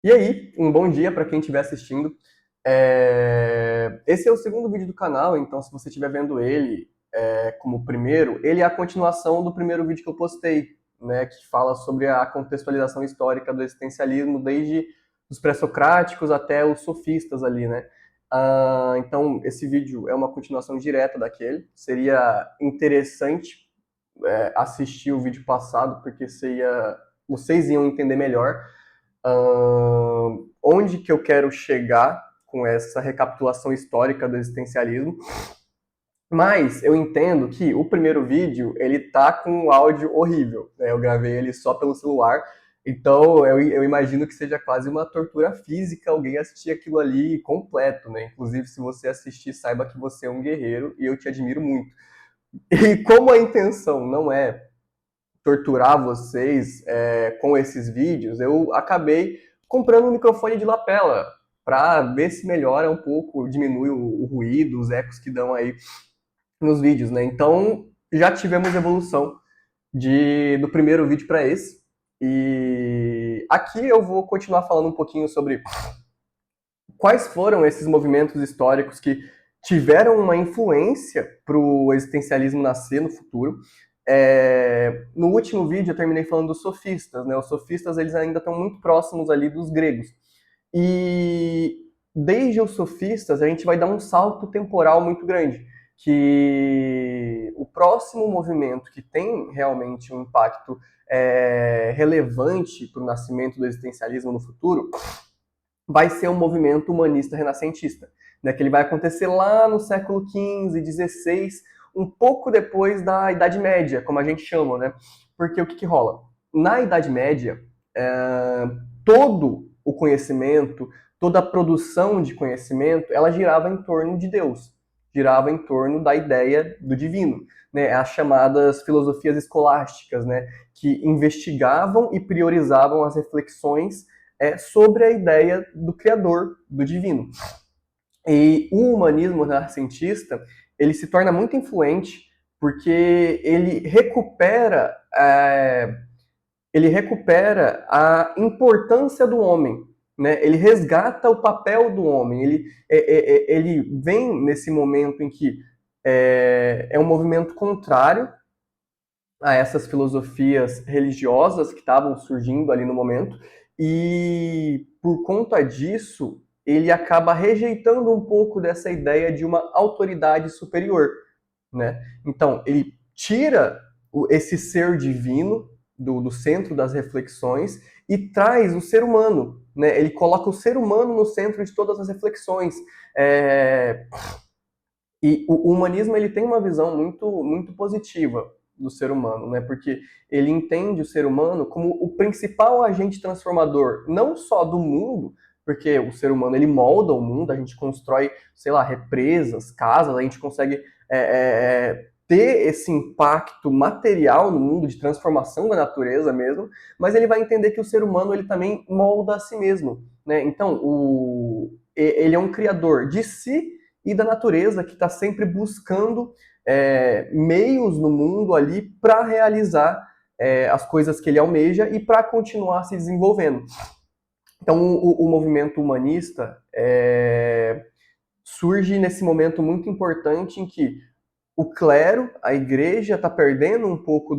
E aí, um bom dia para quem estiver assistindo. Esse é o segundo vídeo do canal, então se você estiver vendo ele como o primeiro, ele é a continuação do primeiro vídeo que eu postei, né, que fala sobre a contextualização histórica do existencialismo, desde os pré-socráticos até os sofistas ali, né? Então, esse vídeo é uma continuação direta daquele. Seria interessante assistir o vídeo passado, porque vocês iam entender melhor onde que eu quero chegar com essa recapitulação histórica do existencialismo. Mas eu entendo que o primeiro vídeo, ele tá com um áudio horrível, né? Eu gravei ele só pelo celular, então eu imagino que seja quase uma tortura física alguém assistir aquilo ali completo, né? Inclusive, se você assistir, saiba que você é um guerreiro e eu te admiro muito. E como a intenção não é torturar vocês com esses vídeos, eu acabei comprando um microfone de lapela para ver se melhora um pouco, diminui o ruído, os ecos que dão aí nos vídeos, né? Então já tivemos evolução do primeiro vídeo para esse. E aqui eu vou continuar falando um pouquinho sobre quais foram esses movimentos históricos que tiveram uma influência para o existencialismo nascer no futuro. No último vídeo eu terminei falando dos sofistas, né? Os sofistas eles ainda estão muito próximos ali dos gregos. E desde os sofistas a gente vai dar um salto temporal muito grande, que o próximo movimento que tem realmente um impacto relevante para o nascimento do existencialismo no futuro vai ser um movimento humanista renascentista, né, que ele vai acontecer lá no século XV, XVI, um pouco depois da Idade Média, como a gente chama, né? Porque o que rola? Na Idade Média, todo o conhecimento, toda a produção de conhecimento, ela girava em torno de Deus, girava em torno da ideia do divino, né? As chamadas filosofias escolásticas, né? Que investigavam e priorizavam as reflexões sobre a ideia do Criador, do divino. E o humanismo renascentista, ele se torna muito influente porque ele recupera a importância do homem, né? Ele resgata o papel do homem. Ele vem nesse momento em que é um movimento contrário a essas filosofias religiosas que estavam surgindo ali no momento, e por conta disso, ele acaba rejeitando um pouco dessa ideia de uma autoridade superior, né? Então, ele tira esse ser divino do centro das reflexões e traz o ser humano, né? Ele coloca o ser humano no centro de todas as reflexões. É, e o humanismo ele tem uma visão muito positiva do ser humano, né? Porque ele entende o ser humano como o principal agente transformador, não só do mundo, porque o ser humano ele molda o mundo, a gente constrói, sei lá, represas, casas, a gente consegue ter esse impacto material no mundo de transformação da natureza mesmo, mas ele vai entender que o ser humano ele também molda a si mesmo, né? Então ele é um criador de si e da natureza que está sempre buscando meios no mundo ali para realizar as coisas que ele almeja e para continuar se desenvolvendo. Então, o movimento humanista surge nesse momento muito importante em que o clero, a igreja, está perdendo um pouco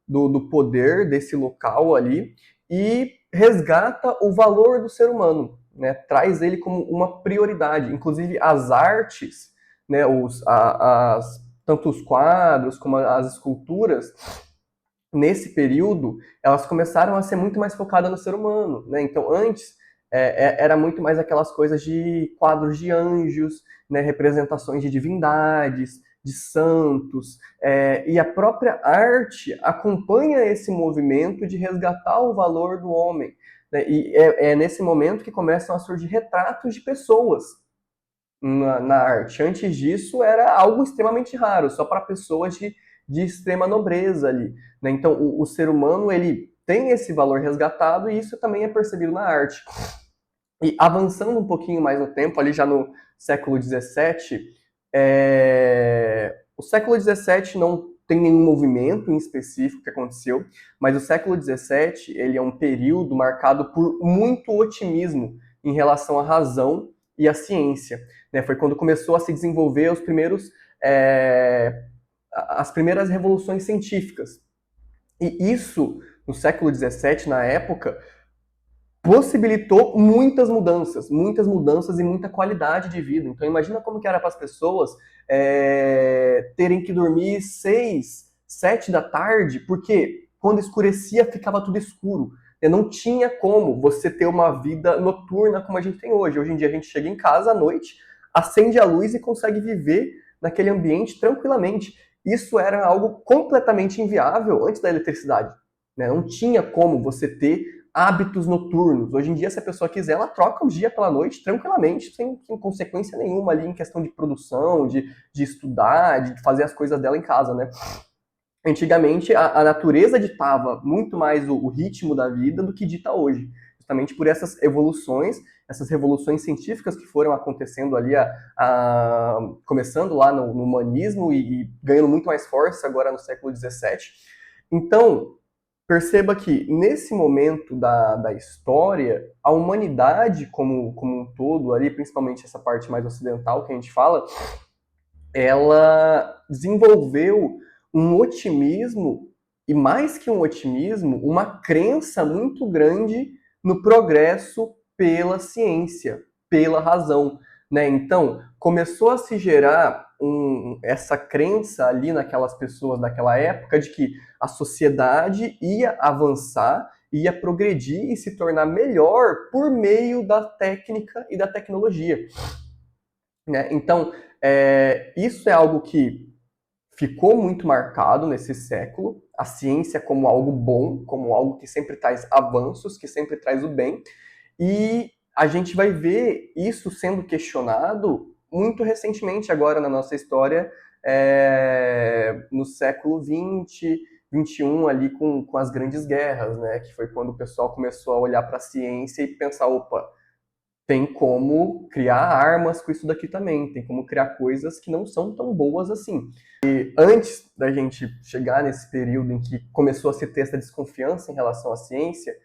do poder desse local ali e resgata o valor do ser humano, né? Traz ele como uma prioridade. Inclusive as artes, né? Tanto os quadros como as esculturas, nesse período, elas começaram a ser muito mais focadas no ser humano, né? Então, antes era muito mais aquelas coisas de quadros de anjos, né? Representações de divindades, de santos, e a própria arte acompanha esse movimento de resgatar o valor do homem, né? E é nesse momento que começam a surgir retratos de pessoas na arte. Antes disso, era algo extremamente raro, só para pessoas de extrema nobreza ali, né? Então, o ser humano ele tem esse valor resgatado e isso também é percebido na arte. E avançando um pouquinho mais no tempo, ali já no século XVII, o século XVII tem nenhum movimento em específico que aconteceu, mas o século XVII ele é um período marcado por muito otimismo em relação à razão e à ciência. Né? Foi quando começou a se desenvolver as primeiras revoluções científicas. E isso, no século XVII, na época, possibilitou muitas mudanças e muita qualidade de vida. Então imagina como que era para as pessoas terem que dormir 6, 7 da tarde, porque quando escurecia ficava tudo escuro. Não tinha como você ter uma vida noturna como a gente tem hoje. Hoje em dia a gente chega em casa à noite, acende a luz e consegue viver naquele ambiente tranquilamente. Isso era algo completamente inviável antes da eletricidade. Não tinha como você ter hábitos noturnos. Hoje em dia, se a pessoa quiser, ela troca o dia pela noite tranquilamente, sem consequência nenhuma ali em questão de produção, de estudar, de fazer as coisas dela em casa, né? Antigamente, a natureza ditava muito mais o ritmo da vida do que dita hoje, justamente por essas evoluções, essas revoluções científicas que foram acontecendo ali, começando lá no humanismo e ganhando muito mais força agora no século XVII. Então, perceba que, nesse momento da história, a humanidade como um todo, ali, principalmente essa parte mais ocidental que a gente fala, ela desenvolveu um otimismo, e mais que um otimismo, uma crença muito grande no progresso pela ciência, pela razão. Né? Então, começou a se gerar essa crença ali naquelas pessoas daquela época de que a sociedade ia avançar, ia progredir e se tornar melhor por meio da técnica e da tecnologia. Né? Então, isso é algo que ficou muito marcado nesse século, a ciência como algo bom, como algo que sempre traz avanços, que sempre traz o bem, e a gente vai ver isso sendo questionado muito recentemente agora na nossa história, no século XX, XXI, ali com as grandes guerras, né? Que foi quando o pessoal começou a olhar para a ciência e pensar, opa, tem como criar armas com isso daqui também, tem como criar coisas que não são tão boas assim. E antes da gente chegar nesse período em que começou a se ter essa desconfiança em relação à ciência,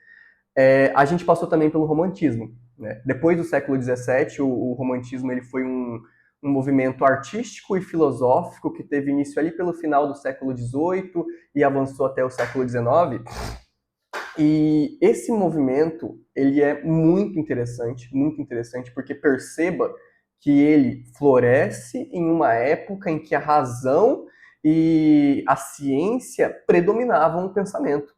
a gente passou também pelo romantismo. Né? Depois do século XVII, o romantismo ele foi um movimento artístico e filosófico que teve início ali pelo final do século XVIII e avançou até o século XIX. E esse movimento, ele é muito interessante, porque perceba que ele floresce em uma época em que a razão e a ciência predominavam o pensamento.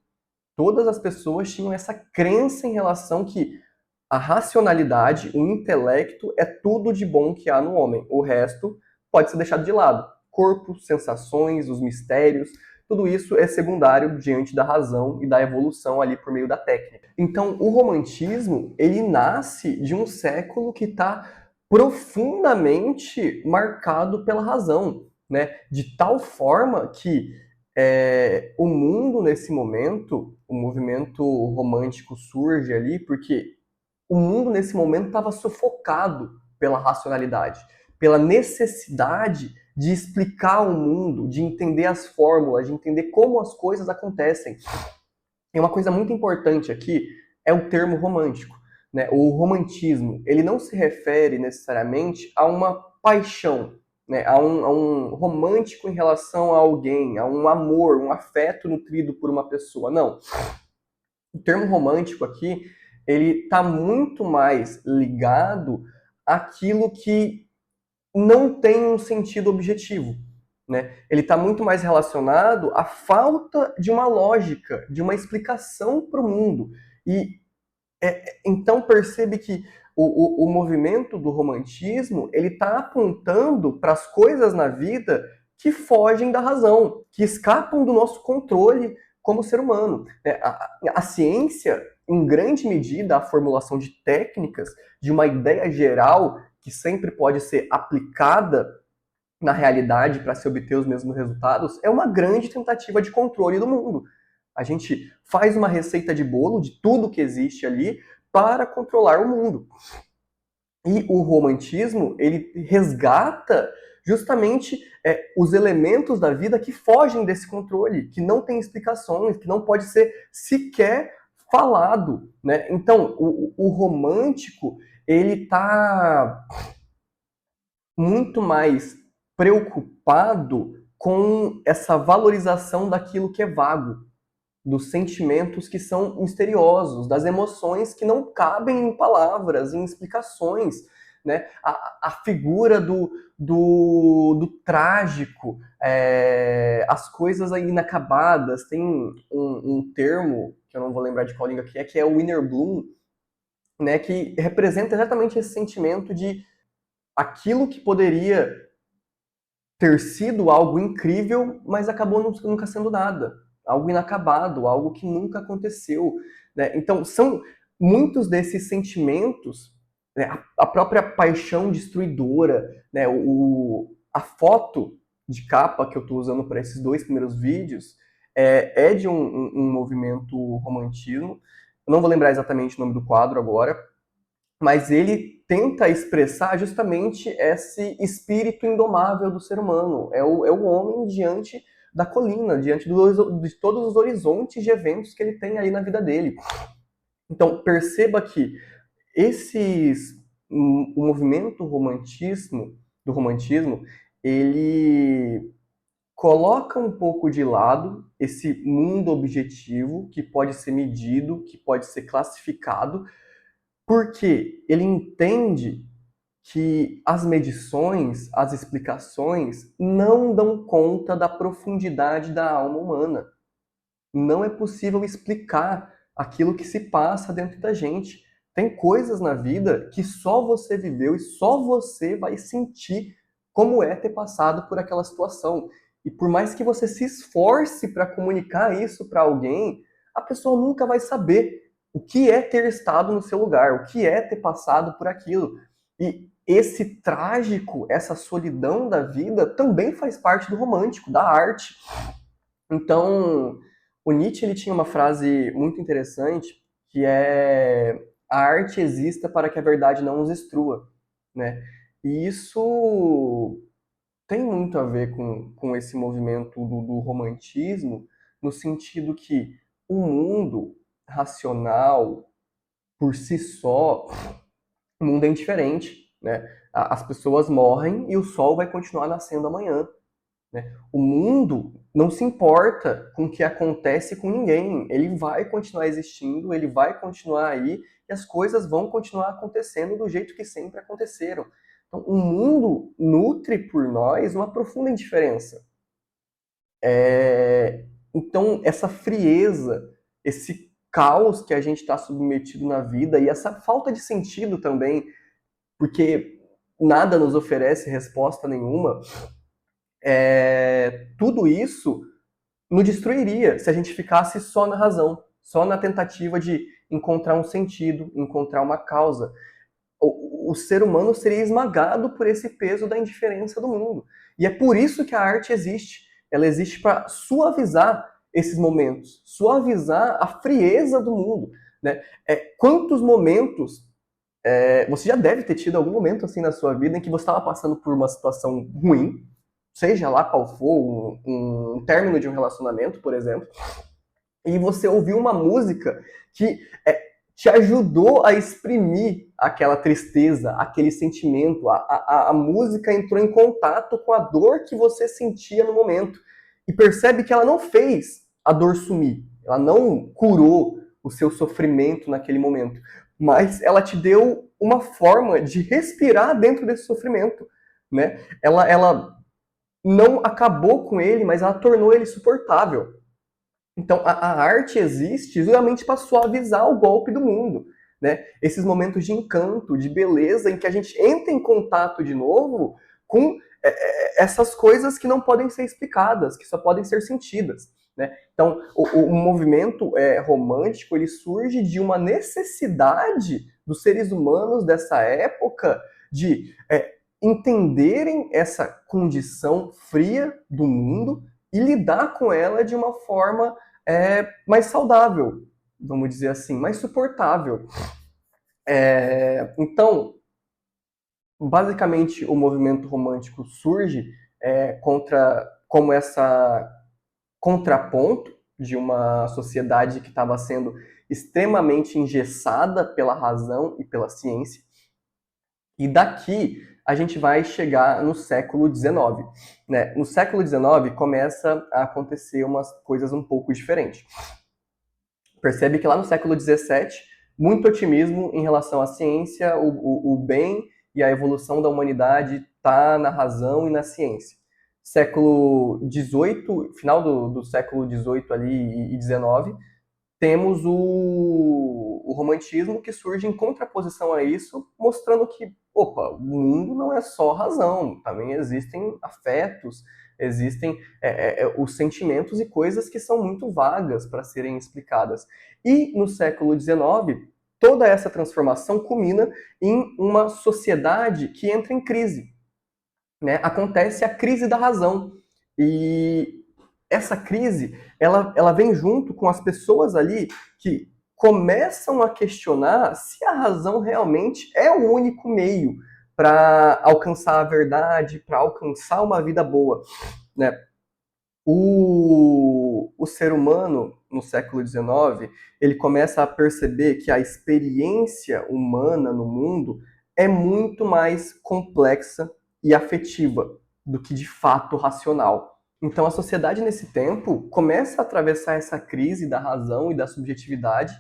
Todas as pessoas tinham essa crença em relação que a racionalidade, o intelecto, é tudo de bom que há no homem. O resto pode ser deixado de lado. Corpo, sensações, os mistérios, tudo isso é secundário diante da razão e da evolução ali por meio da técnica. Então, o romantismo, ele nasce de um século que está profundamente marcado pela razão, né? De tal forma que o mundo nesse momento, o movimento romântico surge ali porque o mundo nesse momento estava sufocado pela racionalidade, pela necessidade de explicar o mundo, de entender as fórmulas, de entender como as coisas acontecem. E uma coisa muito importante aqui é o termo romântico. Né? O romantismo, ele não se refere necessariamente a uma paixão, né? a um romântico em relação a alguém, a um amor, um afeto nutrido por uma pessoa. Não. O termo romântico aqui, ele está muito mais ligado àquilo que não tem um sentido objetivo. Né? Ele está muito mais relacionado à falta de uma lógica, de uma explicação para o mundo. E então percebe que o movimento do romantismo ele está apontando para as coisas na vida que fogem da razão, que escapam do nosso controle como ser humano. A ciência, em grande medida, a formulação de técnicas, de uma ideia geral que sempre pode ser aplicada na realidade para se obter os mesmos resultados, é uma grande tentativa de controle do mundo. A gente faz uma receita de bolo de tudo que existe ali para controlar o mundo. E o romantismo, ele resgata justamente os elementos da vida que fogem desse controle, que não tem explicações, que não pode ser sequer falado, né? Então, o romântico, ele está muito mais preocupado com essa valorização daquilo que é vago, dos sentimentos que são misteriosos, das emoções que não cabem em palavras, em explicações, né? A figura do trágico, as coisas aí inacabadas, tem um termo, que eu não vou lembrar de qual língua que é o inner bloom, né? Que representa exatamente esse sentimento de aquilo que poderia ter sido algo incrível, mas acabou nunca sendo nada. Algo inacabado, algo que nunca aconteceu. Né? Então, são muitos desses sentimentos, né? A própria paixão destruidora, né? A foto de capa que eu estou usando para esses 2 primeiros vídeos é de um movimento romantismo. Eu não vou lembrar exatamente o nome do quadro agora, mas ele tenta expressar justamente esse espírito indomável do ser humano. É o homem diante da colina, diante de todos os horizontes de eventos que ele tem ali na vida dele. Então, perceba que o movimento do romantismo, ele coloca um pouco de lado esse mundo objetivo que pode ser medido, que pode ser classificado, porque ele entende que as medições, as explicações não dão conta da profundidade da alma humana. Não é possível explicar aquilo que se passa dentro da gente. Tem coisas na vida que só você viveu e só você vai sentir como é ter passado por aquela situação. E por mais que você se esforce para comunicar isso para alguém, a pessoa nunca vai saber o que é ter estado no seu lugar, o que é ter passado por aquilo. E esse trágico, essa solidão da vida também faz parte do romântico, da arte. Então, o Nietzsche ele tinha uma frase muito interessante que é: a arte exista para que a verdade não nos destrua, né? E isso tem muito a ver com esse movimento do romantismo, no sentido que o mundo racional, por si só, o mundo é indiferente, né? As pessoas morrem e o sol vai continuar nascendo amanhã. Né? O mundo não se importa com o que acontece com ninguém. Ele vai continuar existindo, ele vai continuar aí e as coisas vão continuar acontecendo do jeito que sempre aconteceram. Então, o mundo nutre por nós uma profunda indiferença. Então, essa frieza, esse caos que a gente está submetido na vida e essa falta de sentido também, porque nada nos oferece resposta nenhuma, tudo isso nos destruiria se a gente ficasse só na razão, só na tentativa de encontrar um sentido, encontrar uma causa. O ser humano seria esmagado por esse peso da indiferença do mundo. E é por isso que a arte existe. Ela existe para suavizar esses momentos, suavizar a frieza do mundo. Né? Quantos momentos você já deve ter tido algum momento assim na sua vida em que você estava passando por uma situação ruim, seja lá qual for, um término de um relacionamento, por exemplo, e você ouviu uma música que te ajudou a exprimir aquela tristeza, aquele sentimento. A música entrou em contato com a dor que você sentia no momento. E percebe que ela não fez a dor sumir, ela não curou o seu sofrimento naquele momento, mas ela te deu uma forma de respirar dentro desse sofrimento. Né? Ela não acabou com ele, mas ela tornou ele suportável. Então, a arte existe justamente para suavizar o golpe do mundo. Né? Esses momentos de encanto, de beleza, em que a gente entra em contato de novo com essas coisas que não podem ser explicadas, que só podem ser sentidas. Né? Então, o movimento romântico ele surge de uma necessidade dos seres humanos dessa época de entenderem essa condição fria do mundo e lidar com ela de uma forma mais saudável, vamos dizer assim, mais suportável. Então, Basicamente, o movimento romântico surge como essa contraponto de uma sociedade que estava sendo extremamente engessada pela razão e pela ciência. E daqui a gente vai chegar no século XIX. Né? No século XIX começa a acontecer umas coisas um pouco diferentes. Percebe que lá no século XVII, muito otimismo em relação à ciência, o bem e a evolução da humanidade está na razão e na ciência. Século XVIII, final do século XVIII ali e XIX, temos o romantismo que surge em contraposição a isso, mostrando que, opa, o mundo não é só razão, também existem afetos, existem os sentimentos e coisas que são muito vagas para serem explicadas. E no século XIX, toda essa transformação culmina em uma sociedade que entra em crise. Né? Acontece a crise da razão. E essa crise, ela vem junto com as pessoas ali que começam a questionar se a razão realmente é o único meio para alcançar a verdade, para alcançar uma vida boa. Né? O ser humano, no século XIX, ele começa a perceber que a experiência humana no mundo é muito mais complexa e afetiva do que de fato racional. Então a sociedade nesse tempo começa a atravessar essa crise da razão e da subjetividade,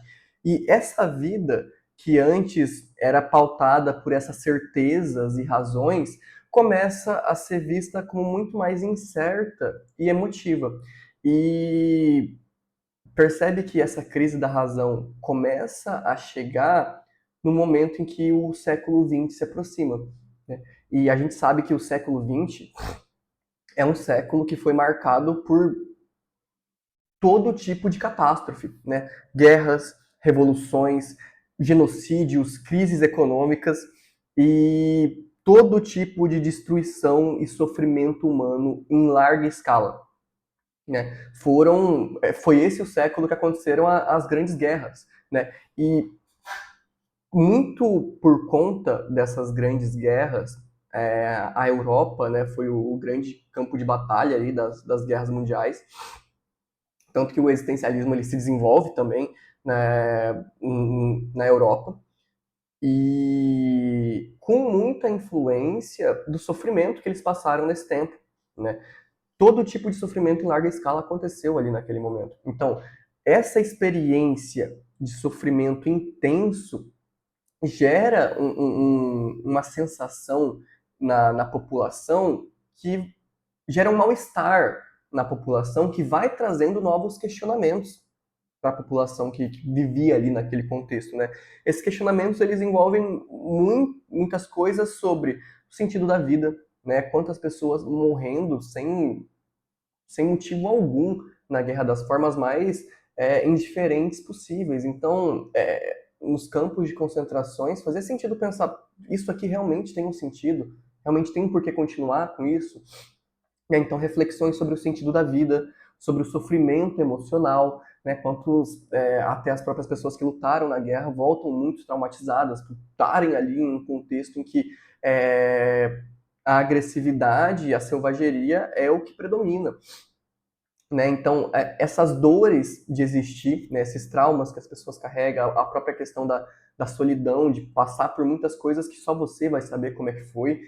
e essa vida que antes era pautada por essas certezas e razões começa a ser vista como muito mais incerta e emotiva. E percebe que essa crise da razão começa a chegar no momento em que o século XX se aproxima. Né? E a gente sabe que o século XX é um século que foi marcado por todo tipo de catástrofe, né? Guerras, revoluções, genocídios, crises econômicas e todo tipo de destruição e sofrimento humano em larga escala. Né? Foi esse o século que aconteceram as grandes guerras. Né? E muito por conta dessas grandes guerras, a Europa, né, foi o grande campo de batalha aí das guerras mundiais, tanto que o existencialismo ele se desenvolve também, né, na Europa, e com muita influência do sofrimento que eles passaram nesse tempo. Né? Todo tipo de sofrimento em larga escala aconteceu ali naquele momento. Então, essa experiência de sofrimento intenso gera uma sensação na população que gera um mal-estar na população que vai trazendo novos questionamentos para a população que vivia ali naquele contexto. Né? Esses questionamentos eles envolvem muitas coisas sobre o sentido da vida, né? Quantas pessoas morrendo sem motivo algum na guerra, das formas mais indiferentes possíveis. Então, nos campos de concentrações, fazia sentido pensar, isso aqui realmente tem um sentido? Realmente tem por que continuar com isso? Então, reflexões sobre o sentido da vida, sobre o sofrimento emocional, né? Quantos, até as próprias pessoas que lutaram na guerra voltam muito traumatizadas por estarem ali em um contexto em que a agressividade e a selvageria é o que predomina. Né? Então, essas dores de existir, né? Esses traumas que as pessoas carregam, a própria questão da solidão, de passar por muitas coisas que só você vai saber como é que foi,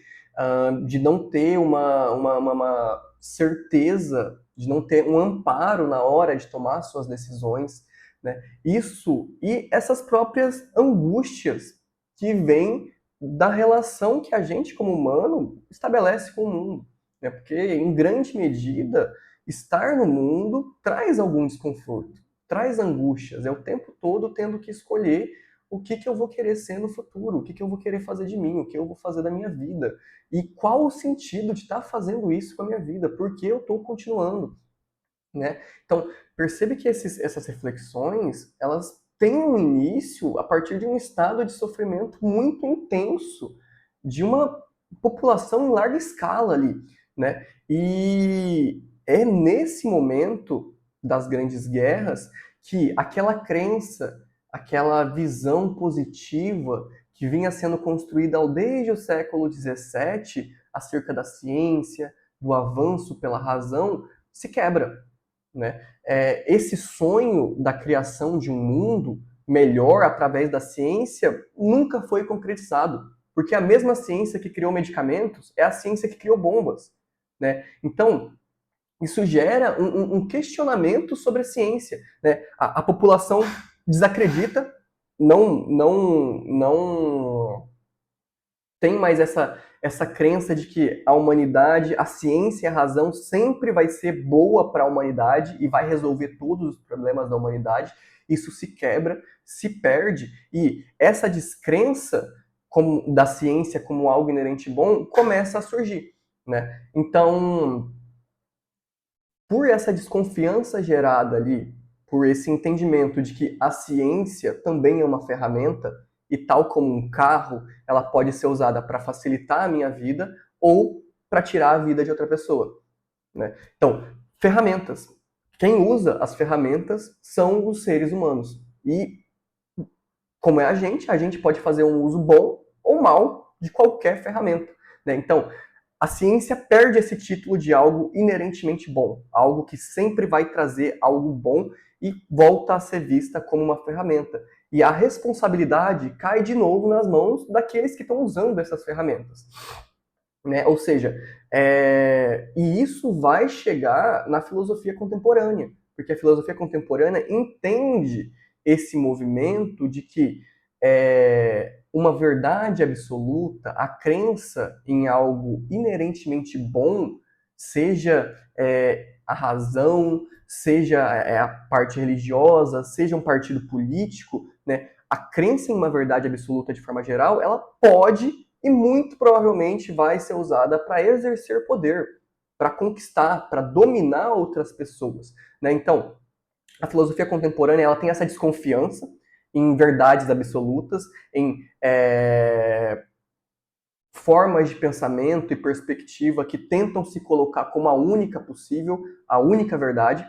de não ter uma certeza, de não ter um amparo na hora de tomar suas decisões. Né? Isso e essas próprias angústias que vêm da relação que a gente, como humano, estabelece com o mundo. Né? Porque, em grande medida, estar no mundo traz algum desconforto, traz angústias. É o tempo todo tendo que escolher o que eu vou querer ser no futuro, o que eu vou querer fazer de mim, o que eu vou fazer da minha vida. E qual o sentido de estar fazendo isso com a minha vida? Por que eu estou continuando? Né? Então, percebe que essas reflexões, elas têm um início a partir de um estado de sofrimento muito intenso, de uma população em larga escala ali. Né? E é nesse momento das grandes guerras que aquela crença, aquela visão positiva que vinha sendo construída desde o século XVII acerca da ciência, do avanço pela razão, se quebra, né? Esse sonho da criação de um mundo melhor através da ciência nunca foi concretizado, porque a mesma ciência que criou medicamentos é a ciência que criou bombas, né? Então, isso gera um questionamento sobre a ciência, né? A população desacredita, não tem mais essa crença de que a humanidade, a ciência e a razão sempre vai ser boa para a humanidade e vai resolver todos os problemas da humanidade. Isso se quebra, se perde, e essa descrença da ciência como algo inerente bom começa a surgir, né? Então, por essa desconfiança gerada ali, por esse entendimento de que a ciência também é uma ferramenta, e tal como um carro, ela pode ser usada para facilitar a minha vida ou para tirar a vida de outra pessoa, né? Então, ferramentas. Quem usa as ferramentas são os seres humanos. E, como é a gente pode fazer um uso bom ou mal de qualquer ferramenta, né? Então, a ciência perde esse título de algo inerentemente bom, algo que sempre vai trazer algo bom e volta a ser vista como uma ferramenta. E a responsabilidade cai de novo nas mãos daqueles que estão usando essas ferramentas, né? Ou seja, e isso vai chegar na filosofia contemporânea, porque a filosofia contemporânea entende esse movimento de que uma verdade absoluta, a crença em algo inerentemente bom, seja a razão, seja a parte religiosa, seja um partido político, né? A crença em uma verdade absoluta de forma geral, ela pode e muito provavelmente vai ser usada para exercer poder, para conquistar, para dominar outras pessoas, né? Então, a filosofia contemporânea ela tem essa desconfiança em verdades absolutas, em formas de pensamento e perspectiva que tentam se colocar como a única possível, a única verdade,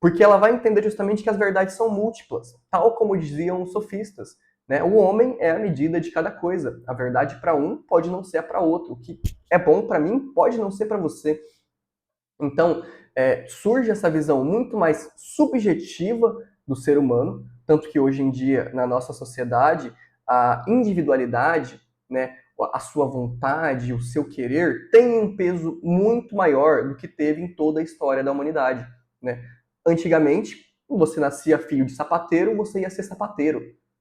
porque ela vai entender justamente que as verdades são múltiplas, tal como diziam os sofistas, né? O homem é a medida de cada coisa. A verdade para um pode não ser a para outro. O que é bom para mim pode não ser para você. Então, surge essa visão muito mais subjetiva do ser humano, tanto que hoje em dia, na nossa sociedade, a individualidade, né, a sua vontade, o seu querer, tem um peso muito maior do que teve em toda a história da humanidade, né? Antigamente, você nascia filho de sapateiro, você ia ser sapateiro.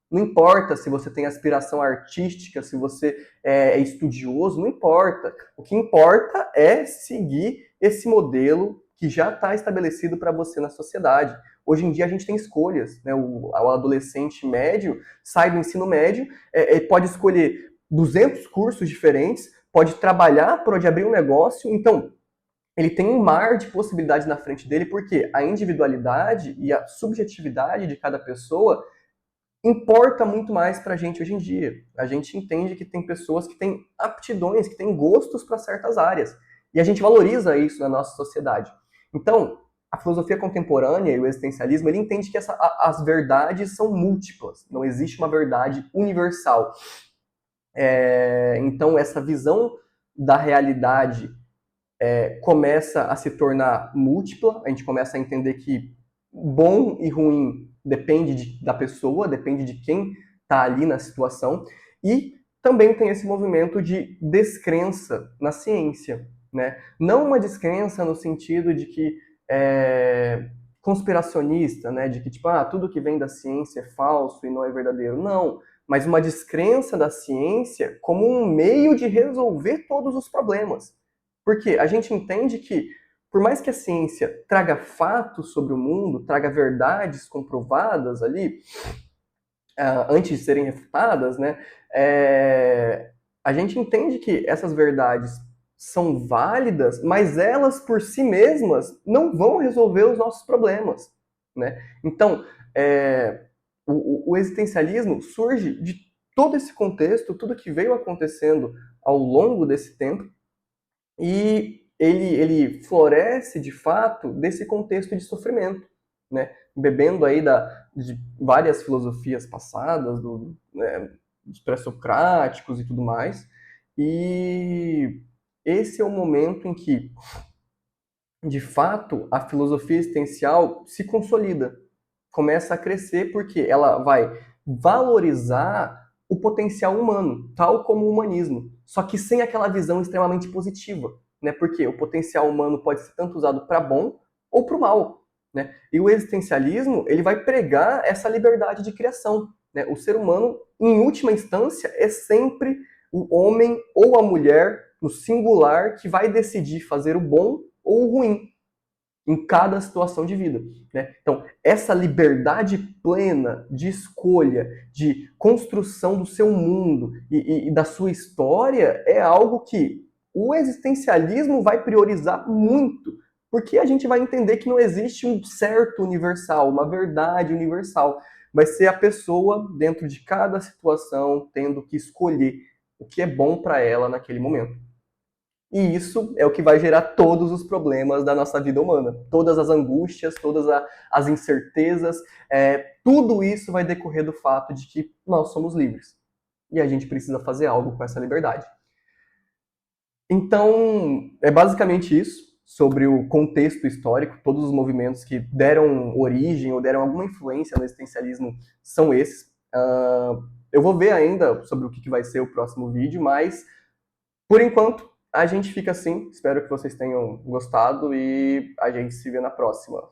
Não importa se você tem aspiração artística, se você é estudioso, não importa. O que importa é seguir esse modelo que já está estabelecido para você na sociedade. Hoje em dia a gente tem escolhas, né? O adolescente médio sai do ensino médio, pode escolher 200 cursos diferentes, pode trabalhar, pode abrir um negócio, então ele tem um mar de possibilidades na frente dele, porque a individualidade e a subjetividade de cada pessoa importa muito mais para a gente hoje em dia. A gente entende que tem pessoas que têm aptidões, que têm gostos para certas áreas. E a gente valoriza isso na nossa sociedade. Então, a filosofia contemporânea e o existencialismo, ele entende que as verdades são múltiplas. Não existe uma verdade universal. Então, essa visão da realidade começa a se tornar múltipla. A gente começa a entender que bom e ruim depende da pessoa, depende de quem está ali na situação, e também tem esse movimento de descrença na ciência, né? Não uma descrença no sentido de que conspiracionista, né? De que tipo, tudo que vem da ciência é falso e não é verdadeiro. Não, mas uma descrença da ciência como um meio de resolver todos os problemas. Porque a gente entende que por mais que a ciência traga fatos sobre o mundo, traga verdades comprovadas ali, antes de serem refutadas, né, a gente entende que essas verdades são válidas, mas elas por si mesmas não vão resolver os nossos problemas, né? Então, o existencialismo surge de todo esse contexto, tudo que veio acontecendo ao longo desse tempo, e ele floresce, de fato, desse contexto de sofrimento, né? Bebendo aí de várias filosofias passadas, dos pré-socráticos e tudo mais. E esse é o momento em que, de fato, a filosofia existencial se consolida, começa a crescer porque ela vai valorizar o potencial humano, tal como o humanismo, só que sem aquela visão extremamente positiva, né? Porque o potencial humano pode ser tanto usado para bom ou para o mal, né? E o existencialismo, ele vai pregar essa liberdade de criação, né? O ser humano, em última instância, é sempre o homem ou a mulher, no singular, que vai decidir fazer o bom ou o ruim em cada situação de vida, né? Então, essa liberdade plena de escolha, de construção do seu mundo e da sua história é algo que o existencialismo vai priorizar muito, porque a gente vai entender que não existe um certo universal, uma verdade universal. Vai ser a pessoa, dentro de cada situação, tendo que escolher o que é bom para ela naquele momento. E isso é o que vai gerar todos os problemas da nossa vida humana. Todas as angústias, todas as incertezas, tudo isso vai decorrer do fato de que nós somos livres. E a gente precisa fazer algo com essa liberdade. Então, é basicamente isso sobre o contexto histórico. Todos os movimentos que deram origem ou deram alguma influência no existencialismo são esses. Eu vou ver ainda sobre o que vai ser o próximo vídeo, mas por enquanto, a gente fica assim. Espero que vocês tenham gostado e a gente se vê na próxima.